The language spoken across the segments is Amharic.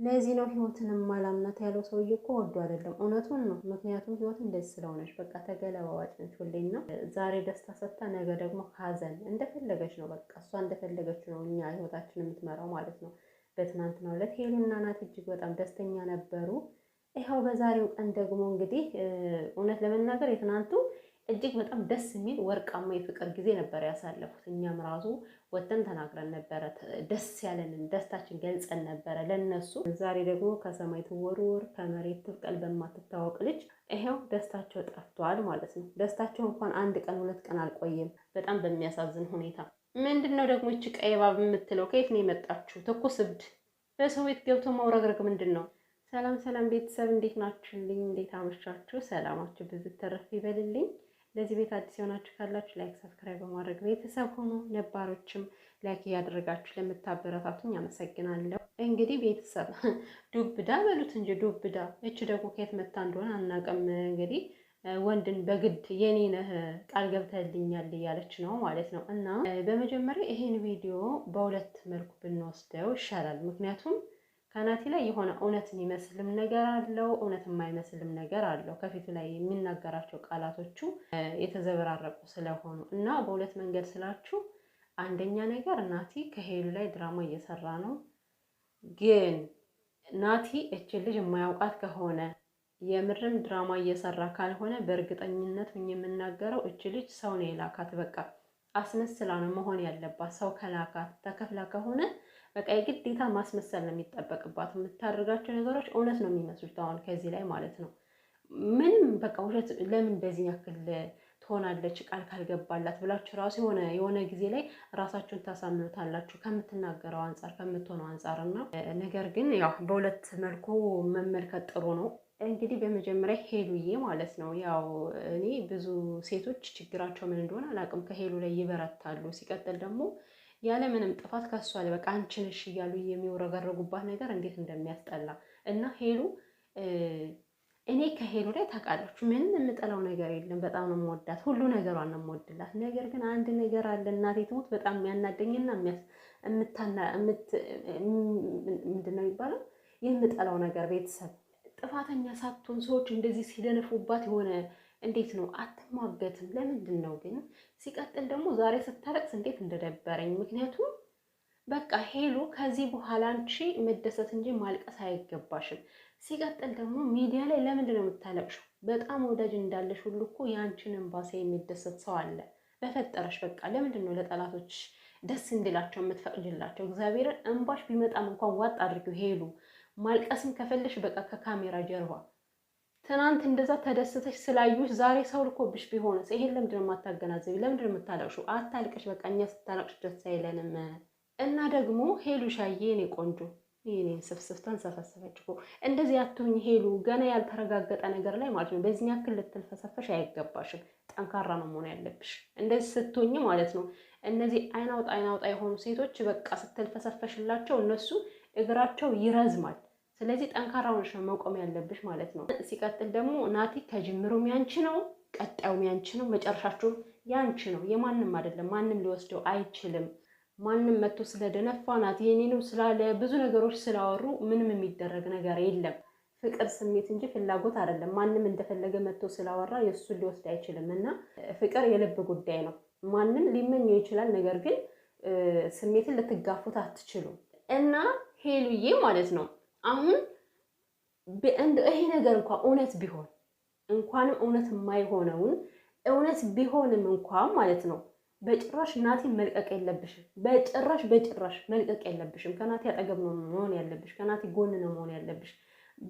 ለዚህ ነው ህይወትን ማላምናት ያለው ሰውዬ እኮ ወዶ አይደለም፣ እውነቱን ነው። ምክንያቱም ህይወት እንደዚህ ስለሆነች በቃ ተገለባባጭ ነች ሁሌና፣ ዛሬ ደስታ ሰጥታ ነገ ደግሞ ሀዘን እንደፈለገች ነው። በቃ እሷ እንደፈለገች ነው እኛ ህይወታችን የምትመራው ማለት ነው። በትናንትናው ዕለት ሄሉና ናት እጅግ በጣም ደስተኛ ነበሩ። ይኸው በዛሬው ቀን ደግሞ እንግዲህ እውነት ለመናገር የትናንቱ እጅግ በጣም ደስ የሚል ወርቃማ የፍቅር ጊዜ ነበር ያሳለፉት። እኛም ራሱ ወተን ተናግረን ነበረ፣ ደስ ያለንን ደስታችን ገልጸን ነበረ ለነሱ። ዛሬ ደግሞ ከሰማይ ትወርወር ከመሬት ትብቀል በማትታወቅ ልጅ ይሄው ደስታቸው ጠፍቷል ማለት ነው። ደስታቸው እንኳን አንድ ቀን ሁለት ቀን አልቆየም፣ በጣም በሚያሳዝን ሁኔታ። ምንድን ነው ደግሞ እቺ ቀይ እባብ የምትለው? ከየት ነው የመጣችሁ? ትኩስ እብድ በሰው ቤት ገብቶ መውረግረግ ምንድን ነው? ሰላም ሰላም ቤተሰብ እንዴት ናችሁልኝ? እንዴት አመሻችሁ? ሰላማችሁ ብዙ ተረፍ ይበልልኝ። ለዚህ ቤት አዲስ የሆናችሁ ካላችሁ ላይክ፣ ሰብስክራይብ በማድረግ ቤተሰብ ሆኖ ነባሮችም ላይክ እያደረጋችሁ ለምታበረታቱኝ አመሰግናለሁ። እንግዲህ ቤተሰብ ዱብዳ በሉት እንጂ ዱብዳ። እቺ ደግሞ ከየት መታ እንደሆነ አናውቅም። እንግዲህ ወንድን በግድ የኔ ነህ ቃል ገብተልኛል እያለች ነው ማለት ነው። እና በመጀመሪያ ይሄን ቪዲዮ በሁለት መልኩ ብንወስደው ይሻላል። ምክንያቱም ከናቲ ላይ የሆነ እውነት የሚመስልም ነገር አለው፣ እውነት የማይመስልም ነገር አለው። ከፊቱ ላይ የሚናገራቸው ቃላቶቹ የተዘበራረቁ ስለሆኑ እና በሁለት መንገድ ስላችሁ፣ አንደኛ ነገር ናቲ ከሄሉ ላይ ድራማ እየሰራ ነው። ግን ናቲ እችን ልጅ የማያውቃት ከሆነ የምርም ድራማ እየሰራ ካልሆነ በእርግጠኝነት የምናገረው እች ልጅ ሰው ነው የላካት። በቃ አስመስላ ነው መሆን ያለባት። ሰው ከላካት ተከፍላ ከሆነ በቃ የግዴታ ማስመሰል ነው የሚጠበቅባት። የምታደርጋቸው ነገሮች እውነት ነው የሚመስሉት አሁን ከዚህ ላይ ማለት ነው። ምንም በቃ ውሸት ለምን በዚህ ያክል ትሆናለች ቃል ካልገባላት ብላችሁ ራሱ የሆነ ጊዜ ላይ ራሳችሁን ታሳምኑታላችሁ ከምትናገረው አንጻር ከምትሆነው አንጻር እና ነገር ግን ያው በሁለት መልኩ መመልከት ጥሩ ነው። እንግዲህ በመጀመሪያ ሄሉዬ ማለት ነው። ያው እኔ ብዙ ሴቶች ችግራቸው ምን እንደሆነ አላውቅም፣ ከሄሉ ላይ ይበረታሉ። ሲቀጥል ደግሞ ያለ ምንም ጥፋት ከሷ ላይ በቃ አንቺ ነሽ እያሉ የሚወረገረጉባት ነገር እንዴት እንደሚያስጠላ እና ሄሉ እኔ ከሄሉ ላይ ታውቃላችሁ ምንም የምጠላው ነገር የለም። በጣም ነው የምወዳት፣ ሁሉ ነገሯን ነው የምወድላት። ነገር ግን አንድ ነገር አለ፣ እናቴ ትሙት በጣም የሚያናደኝና ምንድን ነው የሚባለው የምጠላው ነገር ቤተሰብ ጥፋተኛ ሳትሆን ሰዎች እንደዚህ ሲደነፉባት የሆነ እንዴት ነው አትሟገትም? ለምንድን ነው ግን? ሲቀጥል ደግሞ ዛሬ ስታለቅስ እንዴት እንደደበረኝ። ምክንያቱም በቃ ሄሉ ከዚህ በኋላ አንቺ መደሰት እንጂ ማልቀስ አይገባሽም። ሲቀጥል ደግሞ ሚዲያ ላይ ለምንድን ነው የምታለቅሽው? በጣም ወዳጅ እንዳለሽ ሁሉ እኮ የአንቺን እንባሳ የሚደሰት ሰው አለ። በፈጠረሽ በቃ ለምንድን ነው ለጠላቶች ደስ እንዲላቸው የምትፈቅድላቸው? እግዚአብሔርን እንባሽ ቢመጣም እንኳን ዋጥ አድርጊው ሄሉ። ማልቀስም ከፈለሽ በቃ ከካሜራ ጀርባ። ትናንት እንደዛ ተደስተሽ ስላዩሽ ዛሬ ሰው ልኮብሽ ቢሆንስ? ይሄን ለምንድን ነው የማታገናዘቢ? ለምንድን ነው የምታለቅሽው? አታልቅሽ በቃ እኛ ስታለቅሽ ደስ አይለንም። እና ደግሞ ሄሉ ሻዬ የኔ ቆንጆ የኔ ስፍስፍታን ሰፈሰፈች እኮ። እንደዚህ አትሁኝ ሄሉ፣ ገና ያልተረጋገጠ ነገር ላይ ማለት ነው። በዚህ ያክል ልትልፈሰፈሽ አይገባሽም። ጠንካራ ነው መሆን ያለብሽ። እንደዚህ ስትሆኝ ማለት ነው። እነዚህ አይናውጣ የሆኑ ሴቶች በቃ ስትልፈሰፈሽላቸው እነሱ እግራቸው ይረዝማል። ስለዚህ ጠንካራ ሆነሽ ነው መቆም ያለብሽ ማለት ነው። ሲቀጥል ደግሞ ናቲ ከጅምሩም ያንቺ ነው፣ ቀጣዩም ያንቺ ነው፣ መጨረሻችሁም ያንቺ ነው። የማንም አይደለም። ማንም ሊወስደው አይችልም። ማንም መጥቶ ስለደነፋ ናቲ የኔ ነው ስላለ ብዙ ነገሮች ስላወሩ ምንም የሚደረግ ነገር የለም። ፍቅር ስሜት እንጂ ፍላጎት አይደለም። ማንም እንደፈለገ መጥቶ ስላወራ የእሱን ሊወስድ አይችልም። እና ፍቅር የልብ ጉዳይ ነው። ማንም ሊመኘው ይችላል። ነገር ግን ስሜትን ልትጋፉት አትችሉም። እና ሄሉዬ ማለት ነው አሁን ይሄ ነገር እንኳን እውነት ቢሆን እንኳንም እውነት የማይሆነውን እውነት ቢሆንም እንኳን ማለት ነው በጭራሽ ናቲን መልቀቅ የለብሽም። በጭራሽ መልቀቅ የለብሽም። ከናቲ አጠገብ ነው መሆን ያለብሽ። ከናቲ ጎን ነው መሆን ያለብሽ።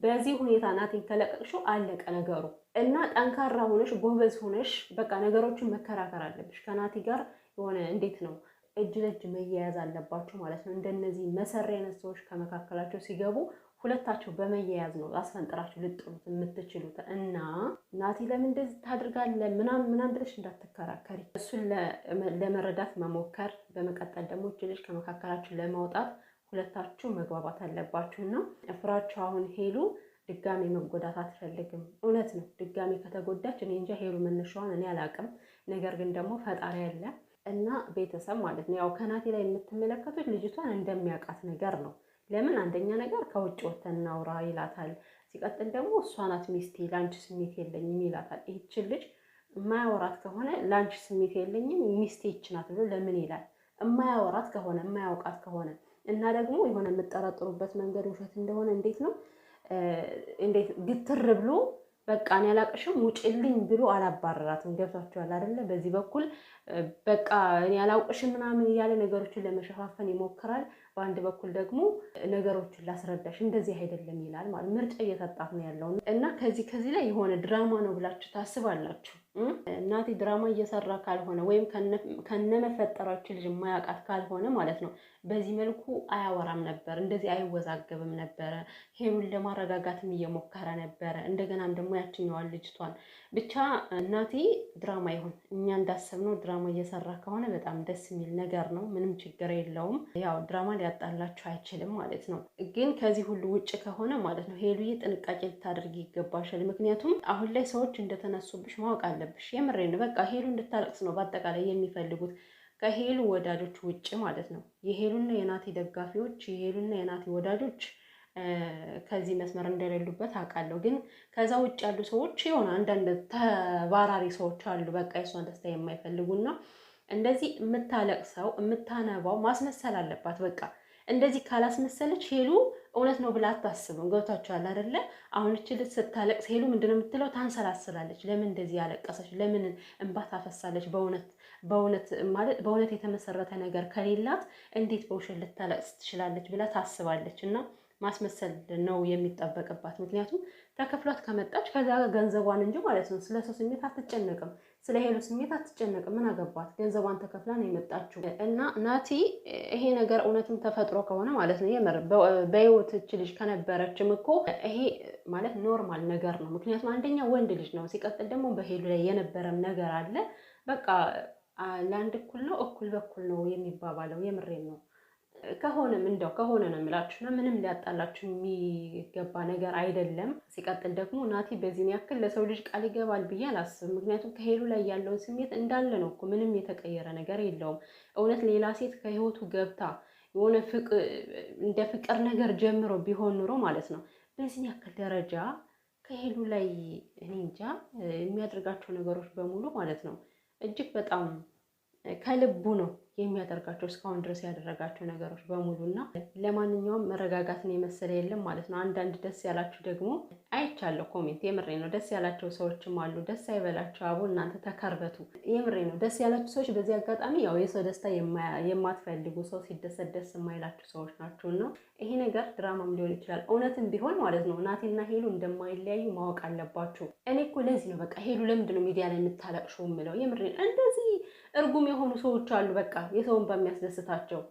በዚህ ሁኔታ ናቲን ከለቀቅሽው አለቀ ነገሩ። እና ጠንካራ ሆነሽ ጎበዝ ሆነሽ በቃ ነገሮችን መከራከር አለብሽ ከናቲ ጋር። የሆነ እንዴት ነው እጅ ለእጅ መያያዝ አለባቸው ማለት ነው። እንደነዚህ መሰሪ አይነት ሰዎች ከመካከላቸው ሲገቡ ሁለታቸው በመያያዝ ነው አስፈንጥራችሁ ልጥሉት የምትችሉት። እና ናቲ ለምን እንደዚህ ታድርጋለህ ምናምን ብለሽ እንዳትከራከሪ፣ እሱን ለመረዳት መሞከር። በመቀጠል ደግሞ እጅ ልጅ ከመካከላችሁ ለማውጣት ሁለታችሁ መግባባት አለባችሁ። እና ፍራችሁ አሁን ሄሉ ድጋሚ መጎዳት አትፈልግም። እውነት ነው። ድጋሚ ከተጎዳች እኔ እንጃ ሄሉ መነሻዋን እኔ አላውቅም። ነገር ግን ደግሞ ፈጣሪ ያለ እና ቤተሰብ ማለት ነው። ያው ከናቲ ላይ የምትመለከቱት ልጅቷን እንደሚያውቃት ነገር ነው። ለምን አንደኛ ነገር ከውጭ ወተን እናውራ ይላታል። ሲቀጥል ደግሞ እሷ ናት ሚስቴ ላንቺ ስሜት የለኝም ይላታል። ይህችን ልጅ የማያወራት ከሆነ ላንቺ ስሜት የለኝም ሚስቴ ይህች ናት ብሎ ለምን ይላል? የማያወራት ከሆነ የማያውቃት ከሆነ እና ደግሞ የሆነ የምጠረጥሩበት መንገድ ውሸት እንደሆነ እንዴት ነው እንዴት ግትር ብሎ በቃ እኔ አላቅሽም ውጭልኝ ብሎ አላባረራትም። ገብቷችኋል አይደለ? በዚህ በኩል በቃ እኔ አላውቅሽም ምናምን እያለ ነገሮችን ለመሸፋፈን ይሞክራል። በአንድ በኩል ደግሞ ነገሮችን ላስረዳሽ እንደዚህ አይደለም ይላል። ማለት ምርጫ እየሰጣት ነው ያለው እና ከዚህ ላይ የሆነ ድራማ ነው ብላችሁ ታስባላችሁ? እናቴ ድራማ እየሰራ ካልሆነ ወይም ከነመፈጠራችን ልጅ የማያውቃት ካልሆነ ማለት ነው በዚህ መልኩ አያወራም ነበር፣ እንደዚህ አይወዛገብም ነበረ። ሄሉን ለማረጋጋትም እየሞከረ ነበረ። እንደገናም ደግሞ ያችኛዋን ልጅቷን ብቻ እናቴ ድራማ ይሁን እኛ እንዳሰብነው ድራማ እየሰራ ከሆነ በጣም ደስ የሚል ነገር ነው። ምንም ችግር የለውም። ያው ድራማ ሊያጣላችሁ አይችልም ማለት ነው። ግን ከዚህ ሁሉ ውጭ ከሆነ ማለት ነው ሄሉዬ ጥንቃቄ ልታደርጊ ይገባሻል። ምክንያቱም አሁን ላይ ሰዎች እንደተነሱብሽ ማወቅ አለብሽ። የምሬን በቃ ሄሉ እንድታለቅስ ነው በአጠቃላይ የሚፈልጉት ከሄሉ ወዳጆች ውጭ ማለት ነው። የሄሉና የናቲ ደጋፊዎች፣ የሄሉና የናቲ ወዳጆች ከዚህ መስመር እንደሌሉበት አውቃለሁ። ግን ከዛ ውጭ ያሉ ሰዎች የሆነ አንዳንድ ተባራሪ ሰዎች አሉ። በቃ የሷን ደስታ የማይፈልጉና እንደዚህ የምታለቅሰው የምታነባው ማስመሰል አለባት። በቃ እንደዚህ ካላስመሰለች ሄሉ እውነት ነው ብላ አታስብም። ገብታችኋል አይደለ? አሁን እቺ ልጅ ስታለቅስ ሄሉ ምንድነው የምትለው? ታንሰላስላለች። ለምን እንደዚህ ያለቀሰች? ለምን እንባ ታፈሳለች? በእውነት የተመሰረተ ነገር ከሌላት እንዴት በውሸት ልታለቅስ ትችላለች ብላ ታስባለች። እና ማስመሰል ነው የሚጠበቅባት። ምክንያቱም ተከፍሏት ከመጣች ከዛ ገንዘቧን እንጂ ማለት ነው ስለ ሰው ስሜት አትጨነቅም፣ ስለ ሄሉ ስሜት አትጨነቅም። ምን አገባት? ገንዘቧን ተከፍላ ነው የመጣችው። እና ናቲ ይሄ ነገር እውነትም ተፈጥሮ ከሆነ ማለት ነው የምር በህይወት እች ልጅ ከነበረችም እኮ ይሄ ማለት ኖርማል ነገር ነው። ምክንያቱም አንደኛ ወንድ ልጅ ነው፣ ሲቀጥል ደግሞ በሄሉ ላይ የነበረም ነገር አለ። በቃ ለአንድ እኩል ነው እኩል በኩል ነው የሚባባለው። የምሬን ነው። ከሆነም እንደው ከሆነ ነው የምላችሁና ምንም ሊያጣላችሁ የሚገባ ነገር አይደለም። ሲቀጥል ደግሞ ናቲ በዚህ ያክል ለሰው ልጅ ቃል ይገባል ብዬ አላስብም። ምክንያቱም ከሄሉ ላይ ያለውን ስሜት እንዳለ ነው እኮ ምንም የተቀየረ ነገር የለውም። እውነት ሌላ ሴት ከህይወቱ ገብታ የሆነ እንደ ፍቅር ነገር ጀምሮ ቢሆን ኑሮ ማለት ነው በዚህ ያክል ደረጃ ከሄሉ ላይ እኔ እንጃ የሚያደርጋቸው ነገሮች በሙሉ ማለት ነው እጅግ በጣም ከልቡ ነው የሚያደርጋቸው እስካሁን ድረስ ያደረጋቸው ነገሮች በሙሉ እና ለማንኛውም መረጋጋትን የመሰለ የለም ማለት ነው። አንዳንድ ደስ ያላችሁ ደግሞ አይቻለሁ ኮሜንት። የምሬ ነው። ደስ ያላቸው ሰዎችም አሉ። ደስ አይበላቸው አቦ እናንተ ተከርበቱ። የምሬ ነው። ደስ ያላችሁ ሰዎች በዚህ አጋጣሚ ያው የሰው ደስታ የማትፈልጉ ሰው ሲደሰት ደስ የማይላችሁ ሰዎች ናቸው እና ይሄ ነገር ድራማም ሊሆን ይችላል እውነትም ቢሆን ማለት ነው ናቲና ሄሉ እንደማይለያዩ ማወቅ አለባችሁ። እኔ እኮ ለዚህ ነው በቃ ሄሉ ለምንድን ነው ሚዲያ ላይ የምታለቅሽው የምለው። የምሬ ነው። እንደዚህ እርጉም የሆኑ ሰዎች አሉ በቃ የሰውን በሚያስደስታቸው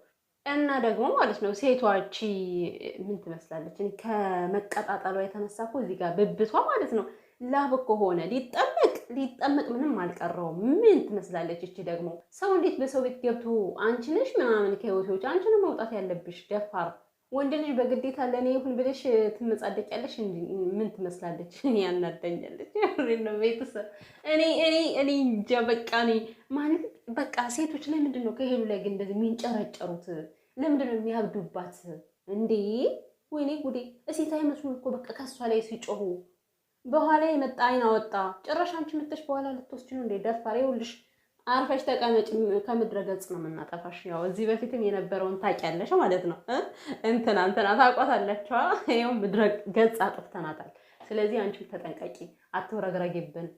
እና ደግሞ ማለት ነው ሴቷቺ ምን ትመስላለች? ከመቀጣጠሏ የተነሳ እኮ እዚህ ጋር ብብቷ ማለት ነው ላብ እኮ ሆነ። ሊጠመቅ ምንም አልቀረውም። ምን ትመስላለች? እቺ ደግሞ ሰው እንዴት በሰው ቤት ገብቶ አንቺ ነሽ ምናምን ከህይወቶች አንቺ ነው መውጣት ያለብሽ ደፋር ወንድ ልጅ በግዴታ ለኔ ይሁን ብለሽ ትመጻደቂያለሽ። ምን ትመስላለች? እኔ ያናደኛለች ነው ቤተሰብ እኔ እንጃ በቃ እኔ ማለት በቃ ሴቶች ለምንድን ነው ከሄሉ ላይ ግን እንደዚህ የሚንጨረጨሩት? ለምንድን ነው የሚያብዱባት እንዴ? ወይኔ ጉዴ! እሴት አይመስሉም እኮ በቃ ከሷ ላይ ሲጮሁ በኋላ የመጣ አይን አወጣ። ጭራሽ አንቺ መጥተሽ በኋላ ልትወስጂ ነው እንዴ? ደፋር ይኸውልሽ አርፈሽ ተቀመጭ። ከምድረ ገጽ ነው የምናጠፋሽ። ያው እዚህ በፊትም የነበረውን ታውቂያለሽ ማለት ነው። እንትና ታውቋታላችሁ። ይኸው ምድረ ገጽ አጥፍተናታል። ስለዚህ አንቺም ተጠንቀቂ፣ አትወረግረጊብን።